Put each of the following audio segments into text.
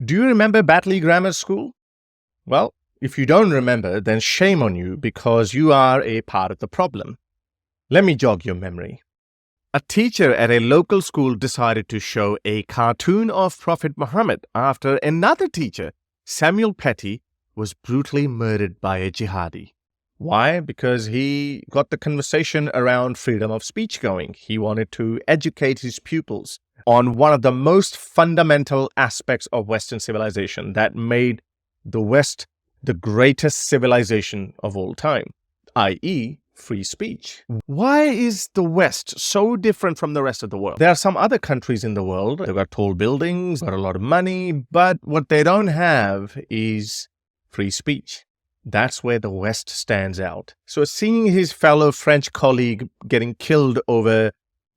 Do you remember Batley Grammar School? Well, if you don't remember, then shame on you because you are a part of the problem. Let me jog your memory. A teacher at a local school decided to show a cartoon of Prophet Muhammad after another teacher, Samuel Petty, was brutally murdered by a jihadi. Why? Because he got the conversation around freedom of speech going. He wanted to educate his pupils on one of the most fundamental aspects of Western civilization that made the West the greatest civilization of all time, i.e., free speech. Why is the West so different from the rest of the world? There are some other countries in the world. They've got tall buildings, got a lot of money, but what they don't have is free speech. That's where the West stands out. So seeing his fellow French colleague getting killed over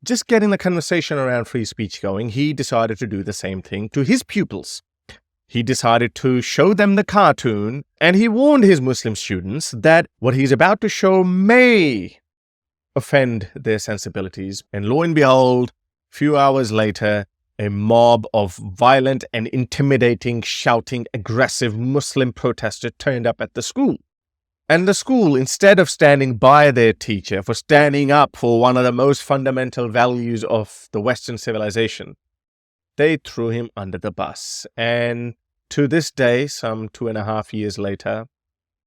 just getting the conversation around free speech going, he decided to do the same thing to his pupils. He decided to show them the cartoon, and he warned his Muslim students that what he's about to show may offend their sensibilities. And lo and behold, a few hours later, a mob of violent and intimidating, shouting, aggressive Muslim protesters turned up at the school. And the school, instead of standing by their teacher for standing up for one of the most fundamental values of the Western civilization, they threw him under the bus. And to this day, some 2.5 years later,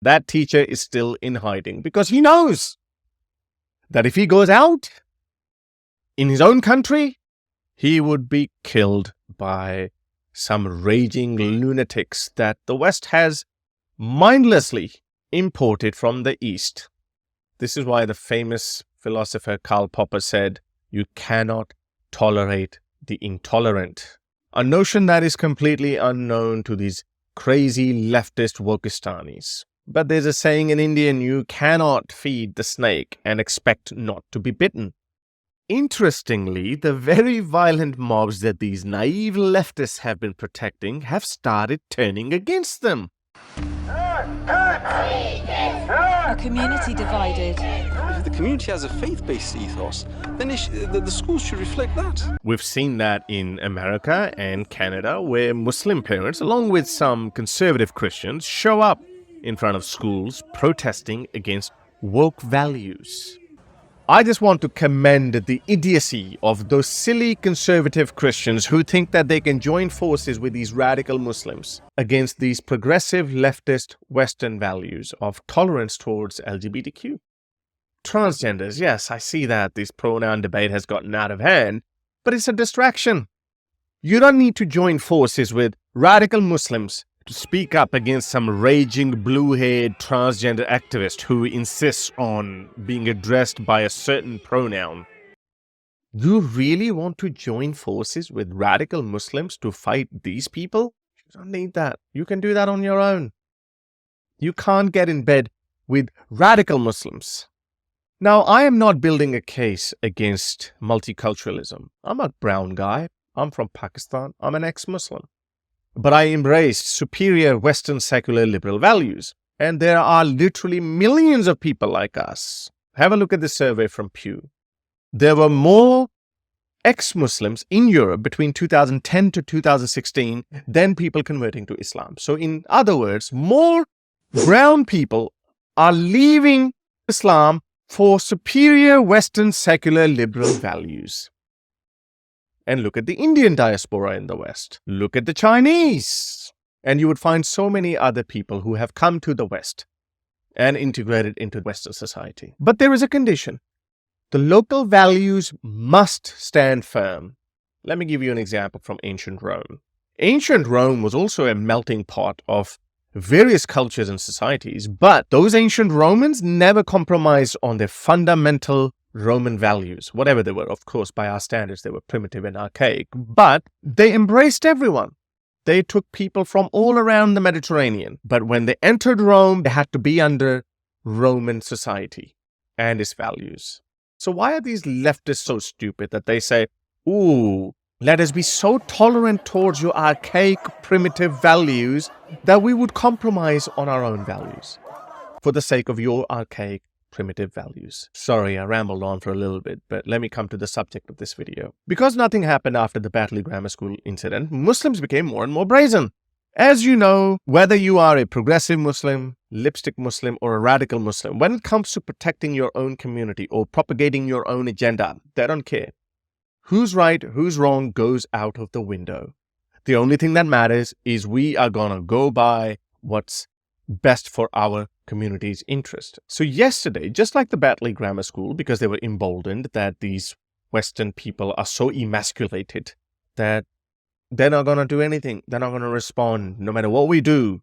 that teacher is still in hiding because he knows that if he goes out in his own country, he would be killed by some raging lunatics that the West has mindlessly imported from the East. This is why the famous philosopher Karl Popper said, "You cannot tolerate the intolerant." A notion that is completely unknown to these crazy leftist Wokistanis. But there's a saying in Indian, you cannot feed the snake and expect not to be bitten. Interestingly, the very violent mobs that these naive leftists have been protecting have started turning against them. A community divided. If the community has a faith-based ethos, then the schools should reflect that. We've seen that in America and Canada, where Muslim parents, along with some conservative Christians, show up in front of schools protesting against woke values. I just want to commend the idiocy of those silly conservative Christians who think that they can join forces with these radical Muslims against these progressive leftist Western values of tolerance towards LGBTQ. Transgenders, yes, I see that this pronoun debate has gotten out of hand, but it's a distraction. You don't need to join forces with radical Muslims to speak up against some raging blue-haired transgender activist who insists on being addressed by a certain pronoun. You really want to join forces with radical Muslims to fight these people? You don't need that. You can do that on your own. You can't get in bed with radical Muslims. Now, I am not building a case against multiculturalism. I'm a brown guy. I'm from Pakistan. I'm an ex-Muslim. But I embrace superior Western secular liberal values. And there are literally millions of people like us. Have a look at this survey from Pew. There were more ex-Muslims in Europe between 2010 to 2016 than people converting to Islam. So in other words, more brown people are leaving Islam for superior Western secular liberal values. And look at the Indian diaspora in the West. Look at the Chinese. And you would find so many other people who have come to the West and integrated into Western society. But there is a condition. The local values must stand firm. Let me give you an example from ancient Rome. Ancient Rome was also a melting pot of various cultures and societies, but those ancient Romans never compromised on their fundamental Roman values, whatever they were. Of course, by our standards, they were primitive and archaic, but they embraced everyone. They took people from all around the Mediterranean, but when they entered Rome, they had to be under Roman society and its values. So why are these leftists so stupid that they say, ooh, let us be so tolerant towards your archaic, primitive values that we would compromise on our own values for the sake of your archaic, primitive values. Sorry, I rambled on for a little bit, but let me come to the subject of this video. Because nothing happened after the Batley Grammar School incident, Muslims became more and more brazen. As you know, whether you are a progressive Muslim, lipstick Muslim, or a radical Muslim, when it comes to protecting your own community or propagating your own agenda, they don't care. Who's right, who's wrong goes out of the window. The only thing that matters is we are going to go by what's best for our community's interest. So yesterday, just like the Batley Grammar School, because they were emboldened that these Western people are so emasculated that they're not going to do anything. They're not going to respond. No matter what we do,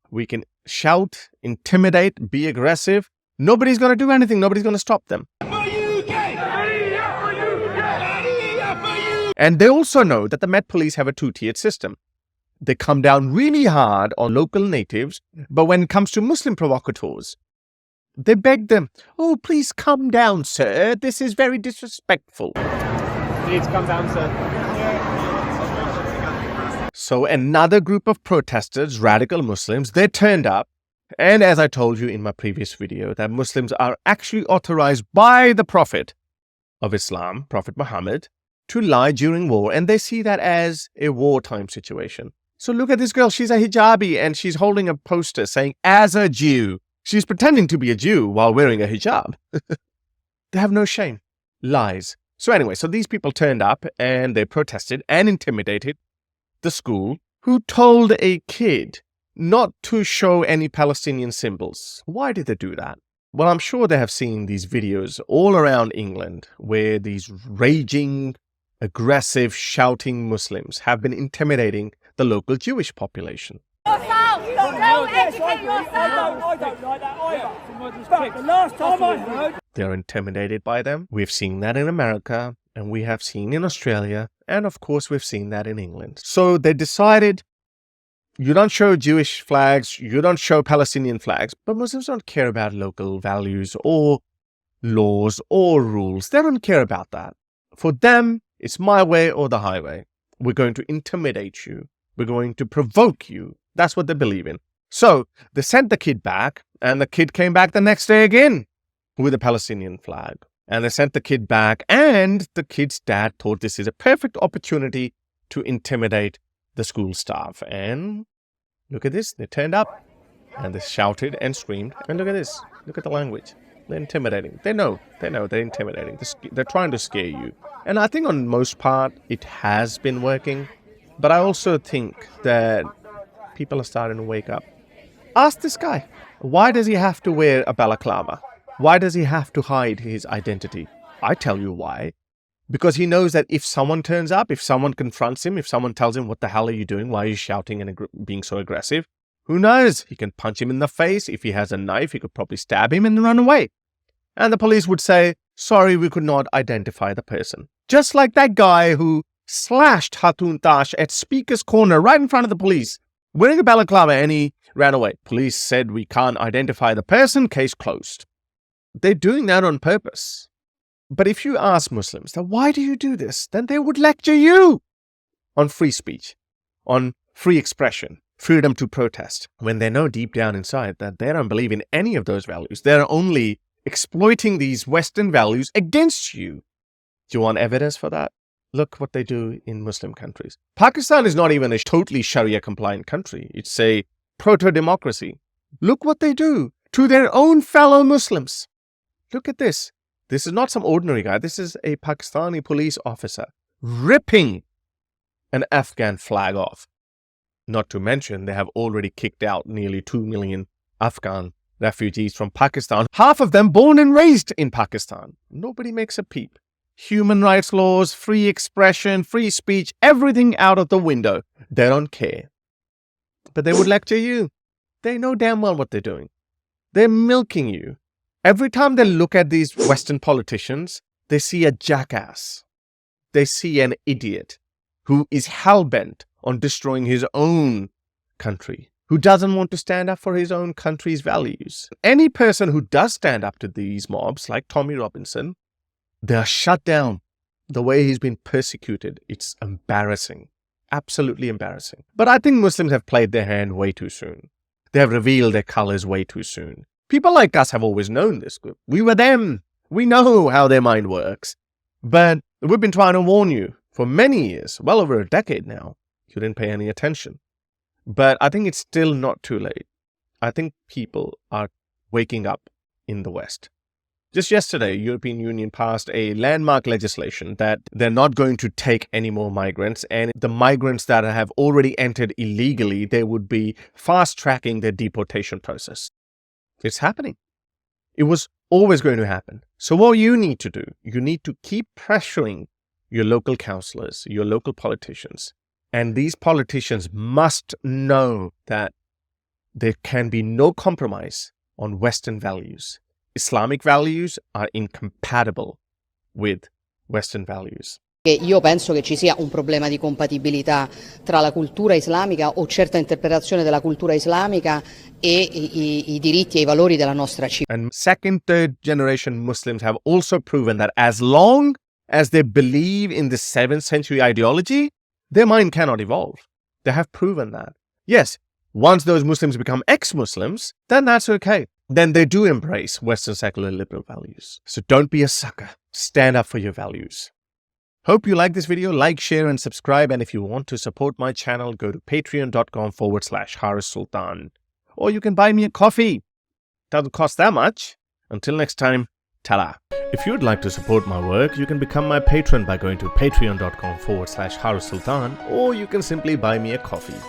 we can shout, intimidate, be aggressive. Nobody's going to do anything. Nobody's going to stop them. And they also know that the Met Police have a two-tiered system. They come down really hard on local natives, but when it comes to Muslim provocateurs, they beg them, "Oh, please come down, sir. This is very disrespectful." Please come down, sir. So another group of protesters, radical Muslims, they turned up. And as I told you in my previous video, that Muslims are actually authorized by the Prophet of Islam, Prophet Muhammad, to lie during war. And they see that as a wartime situation. So look at this girl. She's a hijabi and she's holding a poster saying, "As a Jew." She's pretending to be a Jew while wearing a hijab. They have no shame. Lies. So anyway, so these people turned up and they protested and intimidated the school, who told a kid not to show any Palestinian symbols. Why did they do that? Well, I'm sure they have seen these videos all around England where these raging, aggressive, shouting Muslims have been intimidating the local Jewish population. Don't educate yourself. I don't like that either. But the last time I heard... They're intimidated by them. We've seen that in America, and we have seen in Australia, and of course we've seen that in England. So they decided, you don't show Jewish flags, you don't show Palestinian flags, but Muslims don't care about local values or laws or rules. They don't care about that. For them, it's my way or the highway. We're going to intimidate you. We're going to provoke you. That's what they believe in. So they sent the kid back, and the kid came back the next day again with a Palestinian flag. And they sent the kid back, and the kid's dad thought this is a perfect opportunity to intimidate the school staff. And look at this. They turned up, and they shouted and screamed. And look at this. Look at the language. They're intimidating. They know they're intimidating. They're trying to scare you. And I think on most part, it has been working. But I also think that people are starting to wake up. Ask this guy, why does he have to wear a balaclava? Why does he have to hide his identity? I tell you why. Because he knows that if someone turns up, if someone confronts him, if someone tells him, "What the hell are you doing? Why are you shouting and being so aggressive?" Who knows? He can punch him in the face. If he has a knife, he could probably stab him and run away. And the police would say, "Sorry, we could not identify the person." Just like that guy who slashed Hatun Tash at Speaker's Corner right in front of the police, wearing a balaclava, and he ran away. Police said, "We can't identify the person, case closed." They're doing that on purpose. But if you ask Muslims, then why do you do this? Then they would lecture you on free speech, on free expression, freedom to protest, when they know deep down inside that they don't believe in any of those values. They're only exploiting these Western values against you. Do you want evidence for that? Look what they do in Muslim countries. Pakistan is not even a totally Sharia-compliant country. It's a proto-democracy. Look what they do to their own fellow Muslims. Look at this. This is not some ordinary guy. This is a Pakistani police officer ripping an Afghan flag off. Not to mention, they have already kicked out nearly 2 million Afghan refugees from Pakistan, half of them born and raised in Pakistan. Nobody makes a peep. Human rights laws, free expression, free speech, everything out of the window. They don't care. But they would lecture you. They know damn well what they're doing. They're milking you. Every time they look at these Western politicians, they see a jackass. They see an idiot who is hell-bent on destroying his own country, who doesn't want to stand up for his own country's values. Any person who does stand up to these mobs, like Tommy Robinson, they are shut down. The way he's been persecuted, it's embarrassing. Absolutely embarrassing. But I think Muslims have played their hand way too soon. They have revealed their colors way too soon. People like us have always known this. We were them. We know how their mind works. But we've been trying to warn you for many years, well over a decade now. You didn't pay any attention. But I think it's still not too late. I think people are waking up in the West. Just yesterday, European Union passed a landmark legislation that they're not going to take any more migrants, and the migrants that have already entered illegally, they would be fast-tracking their deportation process. It's happening. It was always going to happen. So what you need to do, you need to keep pressuring your local councillors, your local politicians, and these politicians must know that there can be no compromise on Western values. Islamic values are incompatible with Western values. Io penso che ci sia un problema di compatibilità tra la cultura islamica o certa interpretazione della cultura islamica e i diritti e i valori della nostra civiltà. And second, third generation Muslims have also proven that as long as they believe in the 7th century ideology, their mind cannot evolve. They have proven that. Yes, once those Muslims become ex-Muslims, then that's okay. Then they do embrace Western secular liberal values. So don't be a sucker. Stand up for your values. Hope you like this video. Like, share, and subscribe. And if you want to support my channel, go to patreon.com/Haris Sultan. Or you can buy me a coffee. Doesn't cost that much. Until next time, ta-ra. If you'd like to support my work, you can become my patron by going to patreon.com/Haris Sultan. Or you can simply buy me a coffee.